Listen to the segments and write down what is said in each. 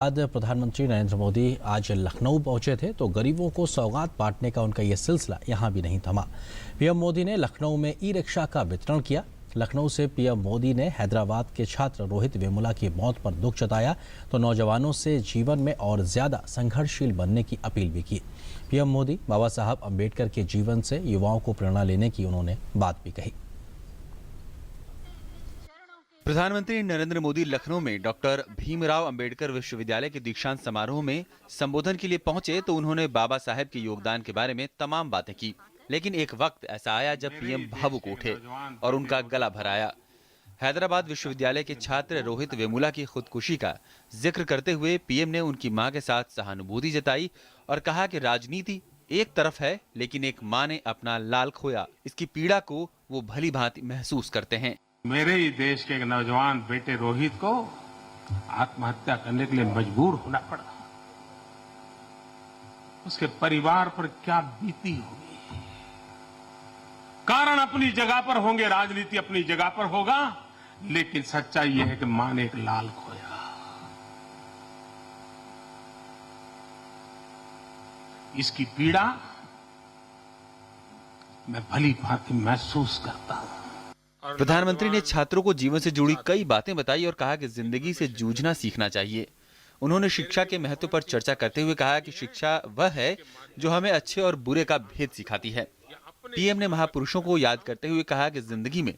बाद प्रधानमंत्री नरेंद्र मोदी आज लखनऊ पहुंचे थे तो गरीबों को सौगात बांटने का उनका यह सिलसिला यहां भी नहीं थमा। पीएम मोदी ने लखनऊ में ई रिक्शा का वितरण किया। लखनऊ से पीएम मोदी ने हैदराबाद के छात्र रोहित वेमुला की मौत पर दुख जताया तो नौजवानों से जीवन में और ज्यादा संघर्षशील बनने की अपील भी की। पीएम मोदी बाबा साहब अम्बेडकर के जीवन से युवाओं को प्रेरणा लेने की उन्होंने बात भी कही। प्रधानमंत्री नरेंद्र मोदी लखनऊ में डॉक्टर भीमराव अंबेडकर विश्वविद्यालय के दीक्षांत समारोह में संबोधन के लिए पहुंचे तो उन्होंने बाबा साहब के योगदान के बारे में तमाम बातें की। लेकिन एक वक्त ऐसा आया जब पीएम भावुक उठे और उनका गला भराया। हैदराबाद विश्वविद्यालय के छात्र रोहित वेमुला की खुदकुशी का जिक्र करते हुए पीएम ने उनकी मां के साथ सहानुभूति जताई और कहा कि राजनीति एक तरफ है, लेकिन एक मां ने अपना लाल खोया, इसकी पीड़ा को वो भली भांति महसूस करते हैं। मेरे ही देश के एक नौजवान बेटे रोहित को आत्महत्या करने के लिए मजबूर होना पड़ा। उसके परिवार पर क्या बीती होगी। कारण अपनी जगह पर होंगे, राजनीति अपनी जगह पर होगा, लेकिन सच्चाई यह है कि मां ने एक लाल खोया। इसकी पीड़ा मैं भली भांति महसूस करता हूं। प्रधानमंत्री ने छात्रों को जीवन से जुड़ी कई बातें बताई और कहा कि जिंदगी से जूझना सीखना चाहिए। उन्होंने शिक्षा के महत्व पर चर्चा करते हुए कहा कि शिक्षा वह है जो हमें अच्छे और बुरे का भेद सिखाती है। पीएम ने महापुरुषों को याद करते हुए कहा कि जिंदगी में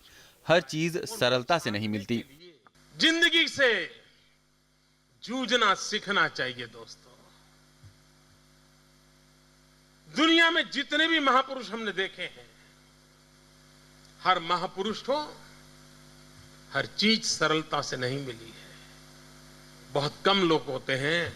हर चीज सरलता से नहीं मिलती। जिंदगी से जूझना सीखना चाहिए दोस्तों। दुनिया में जितने भी महापुरुष हमने देखे हैं, हर महापुरुष को हर चीज सरलता से नहीं मिली है। बहुत कम लोग होते हैं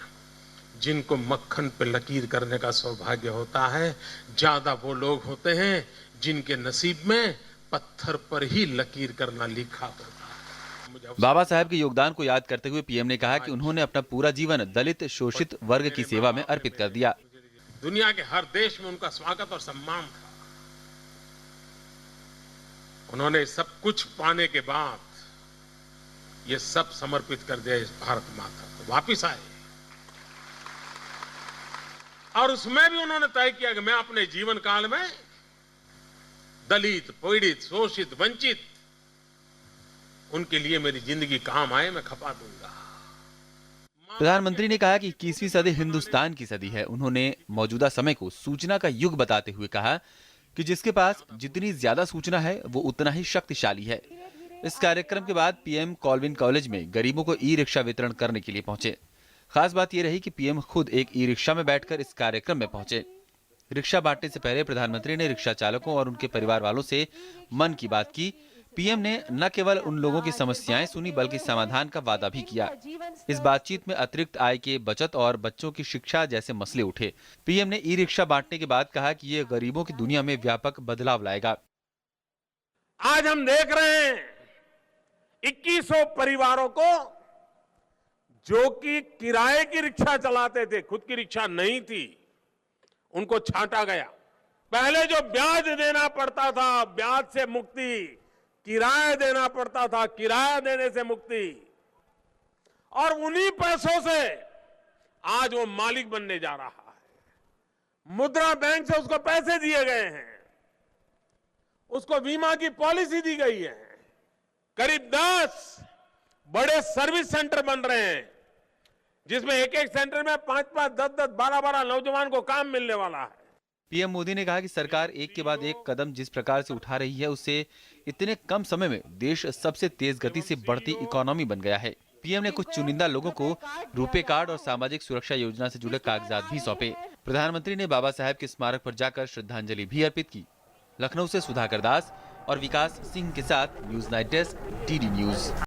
जिनको मक्खन पे लकीर करने का सौभाग्य होता है। ज्यादा वो लोग होते हैं जिनके नसीब में पत्थर पर ही लकीर करना लिखा होता है। बाबा साहब के योगदान को याद करते हुए पीएम ने कहा कि उन्होंने अपना पूरा जीवन दलित शोषित वर्ग की सेवा में अर्पित कर दिया। दुनिया के हर देश में उनका स्वागत और सम्मान था। उन्होंने सब कुछ पाने के बाद ये सब समर्पित कर दिया इस भारत माता को। वापिस आए और उसमें भी उन्होंने तय किया कि मैं अपने जीवन काल में दलित, पीड़ित, शोषित, वंचित, उनके लिए मेरी जिंदगी काम आए, मैं खपा दूंगा। प्रधानमंत्री ने कहा कि 21वीं सदी हिंदुस्तान की सदी है। उन्होंने मौजूदा समय को सूचना का युग बताते हुए कहा कि जिसके पास जितनी ज्यादा सूचना है वो उतना ही शक्तिशाली है। इस कार्यक्रम के बाद पीएम कॉल्विन कॉलेज में गरीबों को ई रिक्शा वितरण करने के लिए पहुंचे। खास बात यह रही कि पीएम खुद एक ई रिक्शा में बैठकर इस कार्यक्रम में पहुंचे। रिक्शा बांटने से पहले प्रधानमंत्री ने रिक्शा चालकों और उनके परिवार वालों से मन की बात की। पीएम ने न केवल उन लोगों की समस्याएं सुनी बल्कि समाधान का वादा भी किया। इस बातचीत में अतिरिक्त आय के बचत और बच्चों की शिक्षा जैसे मसले उठे। पीएम ने ई रिक्शा बांटने के बाद कहा कि ये गरीबों की दुनिया में व्यापक बदलाव लाएगा। आज हम देख रहे हैं 2100 परिवारों को जो कि किराए की रिक्शा चलाते थे, खुद की रिक्शा नहीं थी, उनको छांटा गया। पहले जो ब्याज देना पड़ता था, ब्याज से मुक्ति, किराया देना पड़ता था, किराया देने से मुक्ति, और उन्हीं पैसों से आज वो मालिक बनने जा रहा है। मुद्रा बैंक से उसको पैसे दिए गए हैं, उसको बीमा की पॉलिसी दी गई है। करीब 10 बड़े सर्विस सेंटर बन रहे हैं जिसमें एक एक सेंटर में 5-5, 10-10, 12-12 नौजवान को काम मिलने वाला है। पीएम मोदी ने कहा कि सरकार एक के बाद एक कदम जिस प्रकार से उठा रही है उससे इतने कम समय में देश सबसे तेज गति से बढ़ती इकोनॉमी बन गया है। पीएम ने कुछ चुनिंदा लोगों को रुपे कार्ड और सामाजिक सुरक्षा योजना से जुड़े कागजात भी सौंपे। प्रधानमंत्री ने बाबा साहब के स्मारक पर जाकर श्रद्धांजलि भी अर्पित की। लखनऊ से सुधाकर दास और विकास सिंह के साथ news night desk, DD news.